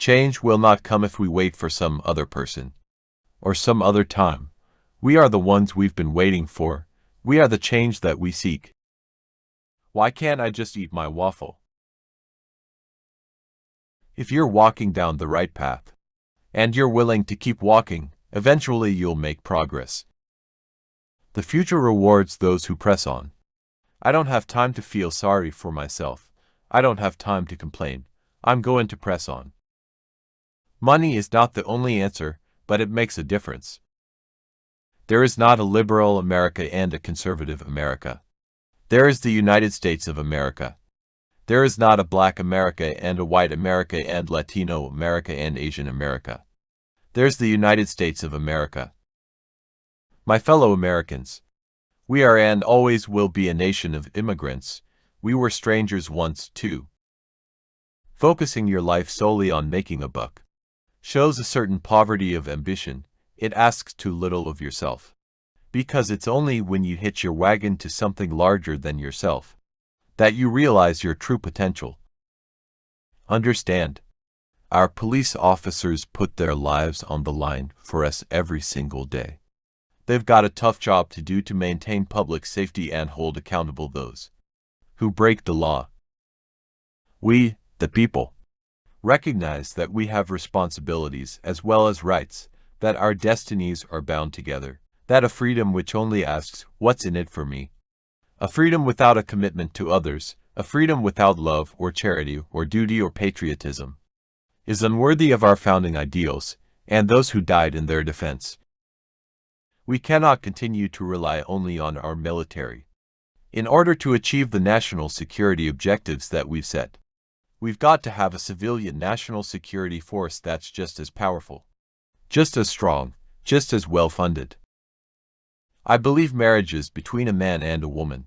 Change will not come if we wait for some other person or some other time. We are the ones we've been waiting for. We are the change that we seek. Why can't I just eat my waffle? If you're walking down the right path, and you're willing to keep walking, eventually you'll make progress. The future rewards those who press on. I don't have time to feel sorry for myself. I don't have time to complain. I'm going to press on. Money is not the only answer, but it makes a difference. There is not a liberal America and a conservative America. There is the United States of America. There is not a black America and a white America and Latino America and Asian America. There's the United States of America. My fellow Americans, we are and always will be a nation of immigrants. We were strangers once, too. Focusing your life solely on making a buck shows a certain poverty of ambition. It asks too little of yourself. Because it's only when you hitch your wagon to something larger than yourself that you realize your true potential. Understand, our police officers put their lives on the line for us every single day. They've got a tough job to do to maintain public safety and hold accountable those who break the law. We, the people, recognize that we have responsibilities as well as rights, that our destinies are bound together, that a freedom which only asks, "What's in it for me?" A freedom without a commitment to others, a freedom without love or charity or duty or patriotism, is unworthy of our founding ideals and those who died in their defense. We cannot continue to rely only on our military. In order to achieve the national security objectives that we've set, we've got to have a civilian national security force that's just as powerful, just as strong, just as well-funded. I believe marriages between a man and a woman.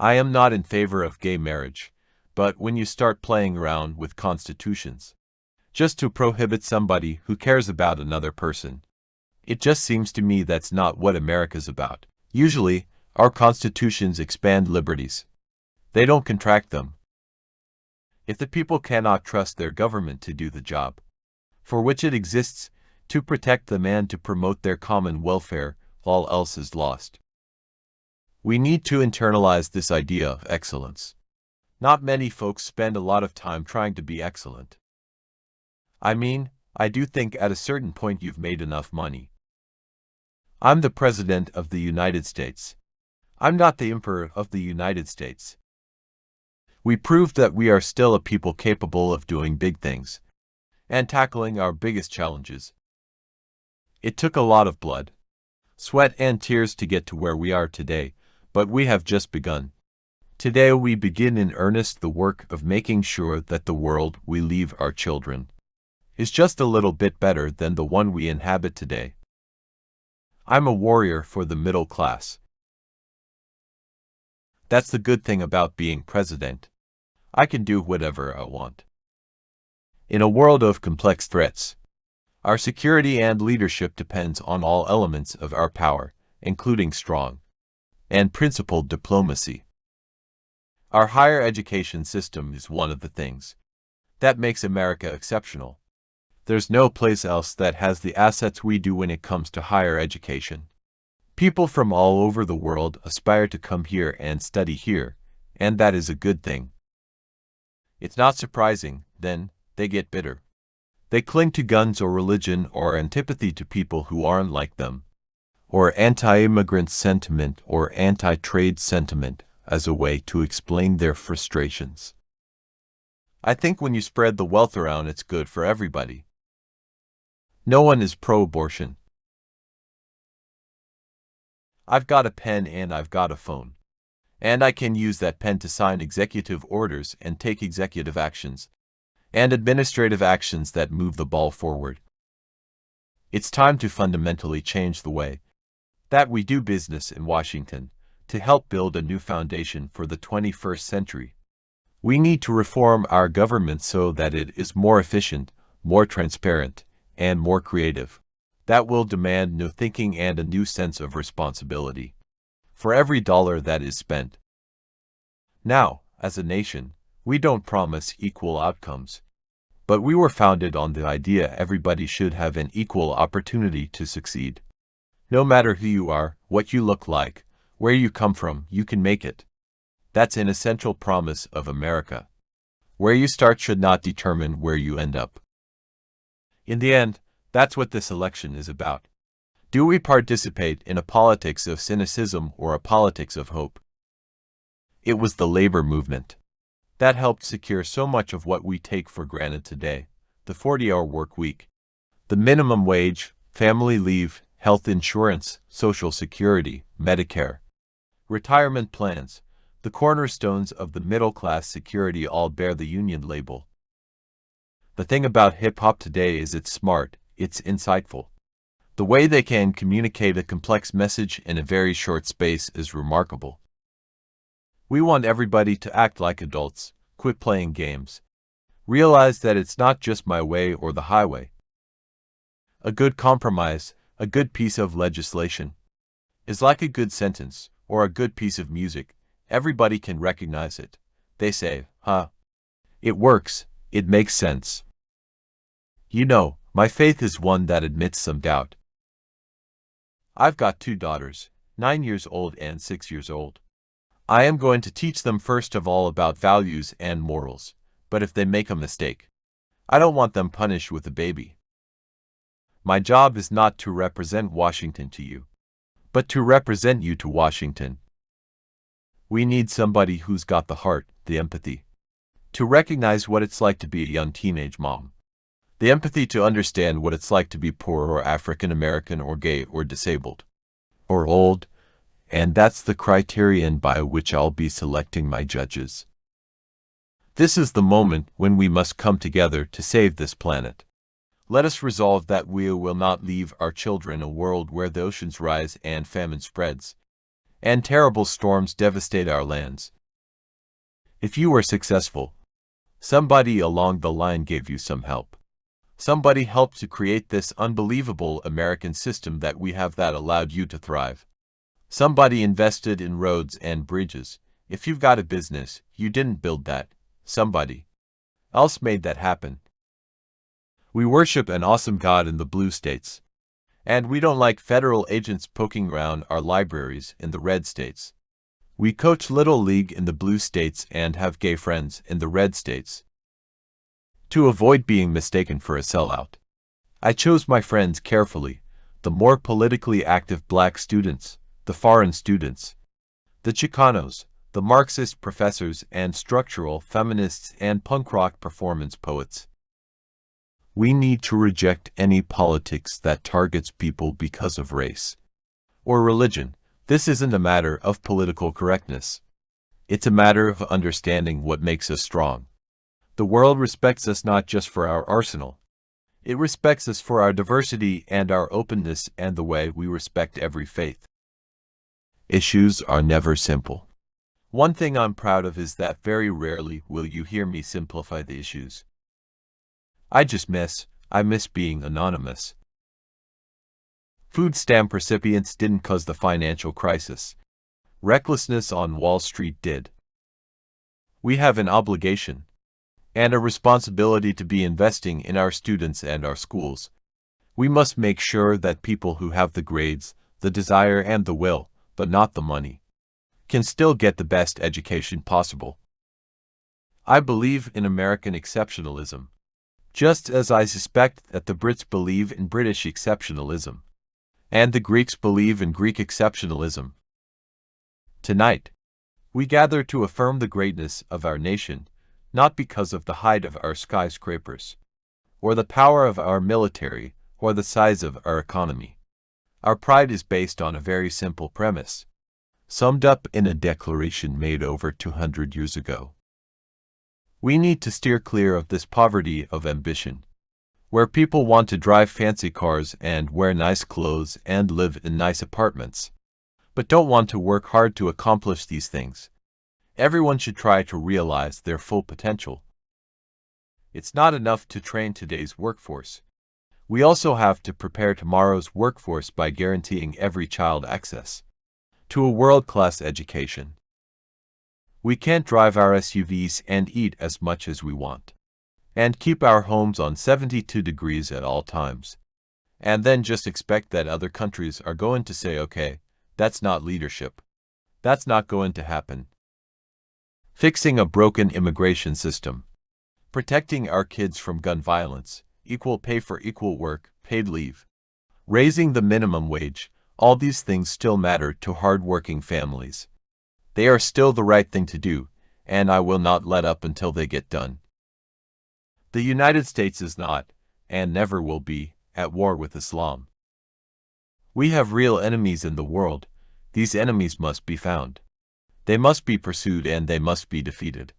I am not in favor of gay marriage, but when you start playing around with constitutions, just to prohibit somebody who cares about another person, it just seems to me that's not what America's about. Usually, our constitutions expand liberties. They don't contract them. If the people cannot trust their government to do the job for which it exists, to protect them and to promote their common welfare, all else is lost. We need to internalize this idea of excellence. Not many folks spend a lot of time trying to be excellent. I mean, I do think at a certain point you've made enough money. I'm the President of the United States. I'm not the Emperor of the United States. We proved that we are still a people capable of doing big things and tackling our biggest challenges. It took a lot of blood, sweat and tears to get to where we are today, but we have just begun. Today we begin in earnest the work of making sure that the world we leave our children is just a little bit better than the one we inhabit today. I'm a warrior for the middle class. That's the good thing about being president. I can do whatever I want. In a world of complex threats, our security and leadership depends on all elements of our power, including strong and principled diplomacy. Our higher education system is one of the things that makes America exceptional. There's no place else that has the assets we do when it comes to higher education. People from all over the world aspire to come here and study here, and that is a good thing. It's not surprising, then, they get bitter. They cling to guns or religion or antipathy to people who aren't like them, or anti-immigrant sentiment or anti-trade sentiment as a way to explain their frustrations. I think when you spread the wealth around, it's good for everybody. No one is pro-abortion. I've got a pen and I've got a phone. And I can use that pen to sign executive orders and take executive actions and administrative actions that move the ball forward. It's time to fundamentally change the way that we do business in Washington to help build a new foundation for the 21st century. We need to reform our government so that it is more efficient, more transparent, and more creative. That will demand new thinking and a new sense of responsibility for every dollar that is spent. Now, as a nation, we don't promise equal outcomes. but we were founded on the idea everybody should have an equal opportunity to succeed. No matter who you are, what you look like, where you come from, you can make it. That's an essential promise of America. Where you start should not determine where you end up. In the end, that's what this election is about. Do we participate in a politics of cynicism or a politics of hope? It was the labor movement that helped secure so much of what we take for granted today: the 40-hour work week, the minimum wage, family leave, health insurance, Social Security, Medicare, retirement plans. The cornerstones of the middle-class security all bear the union label. The thing about hip-hop today is it's smart, it's insightful. The way they can communicate a complex message in a very short space is remarkable. We want everybody to act like adults, quit playing games. Realize that it's not just my way or the highway. A good compromise, a good piece of legislation, is like a good sentence or a good piece of music. Everybody can recognize it. They say, huh? It works, it makes sense. You know, my faith is one that admits some doubt. I've got 2 daughters, 9 years old and 6 years old. I am going to teach them first of all about values and morals, but if they make a mistake, I don't want them punished with a baby. My job is not to represent Washington to you, but to represent you to Washington. We need somebody who's got the heart, the empathy, to recognize what it's like to be a young teenage mom, the empathy to understand what it's like to be poor or African American or gay or disabled or old, and that's the criterion by which I'll be selecting my judges. This is the moment when we must come together to save this planet. Let us resolve that we will not leave our children a world where the oceans rise and famine spreads, and terrible storms devastate our lands. If you were successful, somebody along the line gave you some help. Somebody helped to create this unbelievable American system that we have that allowed you to thrive. Somebody invested in roads and bridges. If you've got a business, you didn't build that. Somebody else made that happen. We worship an awesome God in the blue states, and we don't like federal agents poking around our libraries in the red states. We coach Little League in the blue states and have gay friends in the red states. To avoid being mistaken for a sellout, I chose my friends carefully: the more politically active black students, the foreign students, the Chicanos, the Marxist professors and structural feminists and punk rock performance poets. We need to reject any politics that targets people because of race or religion. This isn't a matter of political correctness. It's a matter of understanding what makes us strong. The world respects us not just for our arsenal. It respects us for our diversity and our openness and the way we respect every faith. Issues are never simple. One thing I'm proud of is that very rarely will you hear me simplify the issues. I miss being anonymous. Food stamp recipients didn't cause the financial crisis. Recklessness on Wall Street did. We have an obligation and a responsibility to be investing in our students and our schools. We must make sure that people who have the grades, the desire and the will, but not the money, can still get the best education possible. I believe in American exceptionalism, just as I suspect that the Brits believe in British exceptionalism, and the Greeks believe in Greek exceptionalism. Tonight, we gather to affirm the greatness of our nation, not because of the height of our skyscrapers, or the power of our military, or the size of our economy. Our pride is based on a very simple premise, summed up in a declaration made over 200 years ago. We need to steer clear of this poverty of ambition, where people want to drive fancy cars and wear nice clothes and live in nice apartments, but don't want to work hard to accomplish these things. Everyone should try to realize their full potential. It's not enough to train today's workforce. We also have to prepare tomorrow's workforce by guaranteeing every child access to a world-class education. We can't drive our SUVs and eat as much as we want, and keep our homes on 72 degrees at all times. And then just expect that other countries are going to say, okay, that's not leadership. That's not going to happen. Fixing a broken immigration system. Protecting our kids from gun violence. Equal pay for equal work, paid leave. Raising the minimum wage. All these things still matter to hard-working families. They are still the right thing to do, and I will not let up until they get done. The United States is not, and never will be, at war with Islam. We have real enemies in the world. These enemies must be found. They must be pursued and they must be defeated.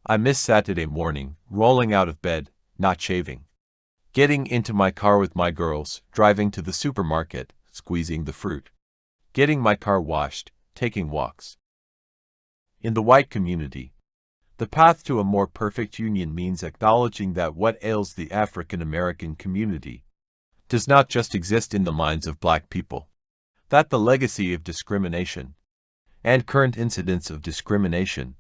I miss Saturday morning, rolling out of bed, not shaving. Getting into my car with my girls, driving to the supermarket, squeezing the fruit. Getting my car washed, taking walks. In the white community, the path to a more perfect union means acknowledging that what ails the African American community does not just exist in the minds of black people. That the legacy of discrimination and current incidents of discrimination,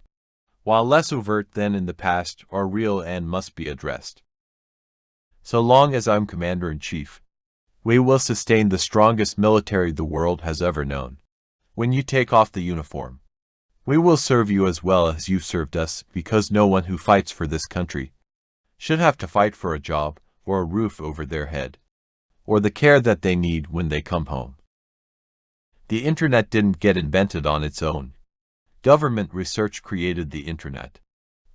while less overt than in the past, are real and must be addressed. So long as I'm Commander-in-Chief, we will sustain the strongest military the world has ever known. When you take off the uniform, we will serve you as well as you've served us, because no one who fights for this country should have to fight for a job or a roof over their head, or the care that they need when they come home. The internet didn't get invented on its own. Government research created the internet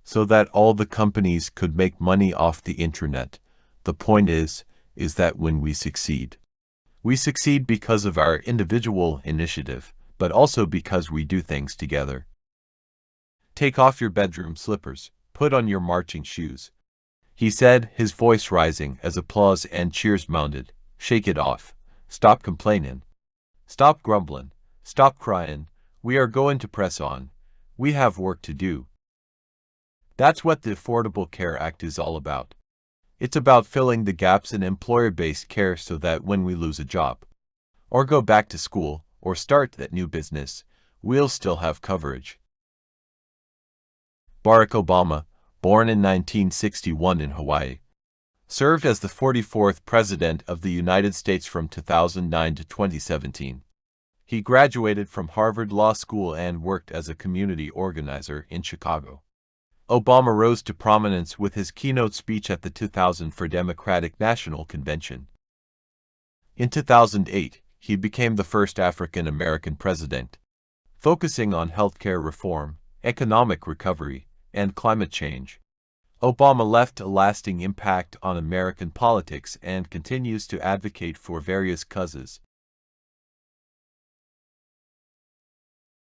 so that all the companies could make money off the internet. The point is that when we succeed because of our individual initiative, but also because we do things together. Take off your bedroom slippers, put on your marching shoes, he said, his voice rising as applause and cheers mounted. Shake it off. Stop complaining. Stop grumbling. Stop crying. We are going to press on. We have work to do. That's what the Affordable Care Act is all about. It's about filling the gaps in employer-based care so that when we lose a job, or go back to school, or start that new business, we'll still have coverage. Barack Obama, born in 1961 in Hawaii, served as the 44th President of the United States from 2009 to 2017. He graduated from Harvard Law School and worked as a community organizer in Chicago. Obama rose to prominence with his keynote speech at the 2004 Democratic National Convention. In 2008, he became the first African American president, focusing on healthcare reform, economic recovery, and climate change. Obama left a lasting impact on American politics and continues to advocate for various causes,